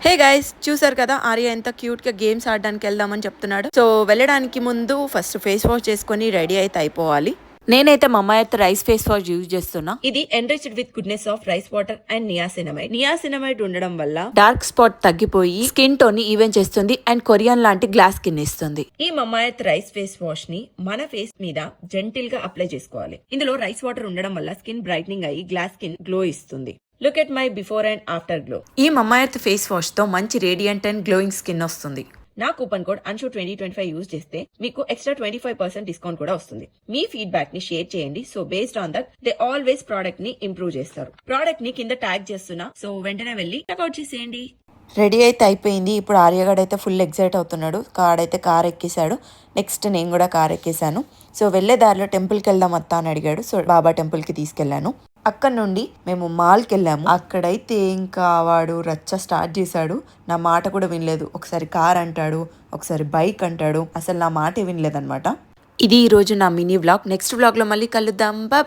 Hey guys, చూసారు కదా ఆర్య ఎంత క్యూట్ గా గేమ్స్ ఆడడానికి వెళ్దామని చెప్తున్నాడు. సో వెళ్ళడానికి ముందు ఫస్ట్ ఫేస్ వాష్ చేసుకొని రెడీ అయితే అయిపోవాలి. నేనైతే మమ్మాయత్ రైస్ ఫేస్ వాష్ యూజ్ చేస్తున్నా. ఇది enriched with goodness of rice water and niacinamide. Niacinamide ఉండడం వల్ల డార్క్ స్పాట్ తగ్గిపోయి స్కిన్ టోన్ ని ఈవెన్ చేస్తుంది అండ్ కొరియన్ లాంటి గ్లాస్ స్కిన్ ఇస్తుంది. ఈ మమ్మాయత్ రైస్ ఫేస్ వాష్ ని మన ఫేస్ మీద జెంటిల్ గా అప్లై చేసుకోవాలి. ఇందులో రైస్ వాటర్ ఉండడం వల్ల స్కిన్ బ్రైట్నింగ్ అయ్యి గ్లాస్ స్కిన్ గ్లో ఇస్తుంది. Look at my before and after glow. ఈ మమ్మాయత్ ఫేస్ వాష్ తో మంచి రేడియంట్ అండ్ గ్లోయింగ్ స్కిన్ వస్తుంది. నా కూపన్ కోడ్ అన్షు 2025 యూజ్ చేస్తే మీకు ఎక్స్ట్రా 25% డిస్కౌంట్ కూడా వస్తుంది. మీ ఫీడ్బ్యాక్ ని షేర్ చేయండి. So based on that they always product ని ఇంప్రూవ్ చేస్తారు. ప్రోడక్ట్ ని కింద ట్యాగ్ చేస్తున్నా, సో వెంటనే వెళ్ళి చెక్అౌట్ చేసేయండి. రెడీ అయితే అయిపోయింది. ఇప్పుడు ఆర్యగాడ్ అయితే ఫుల్ ఎక్సైట్ అవుతున్నాడు. కార్ ఎక్కేశాడు. నెక్స్ట్ నేను కూడా కార్ ఎక్కేశాను. సో వెళ్లే దారిలో టెంపుల్కి వెళ్దాం అత్తా అని అడిగాడు. సో బాబా టెంపుల్కి తీసుకెళ్లాను. అక్కడ నుండి మేము మాల్కి వెళ్ళాము. అక్కడైతే ఇంకా వాడు రచ్చ స్టార్ట్ చేశాడు. నా మాట కూడా వినలేదు. ఒకసారి కార్ అంటాడు, ఒకసారి బైక్ అంటాడు. అసలు నా మాట వినలేదన్నమాట. ఇది ఈరోజు నా మినీ వ్లాగ్. నెక్స్ట్ వ్లాగ్లో మళ్ళీ కలుద్దాం. బాయ్.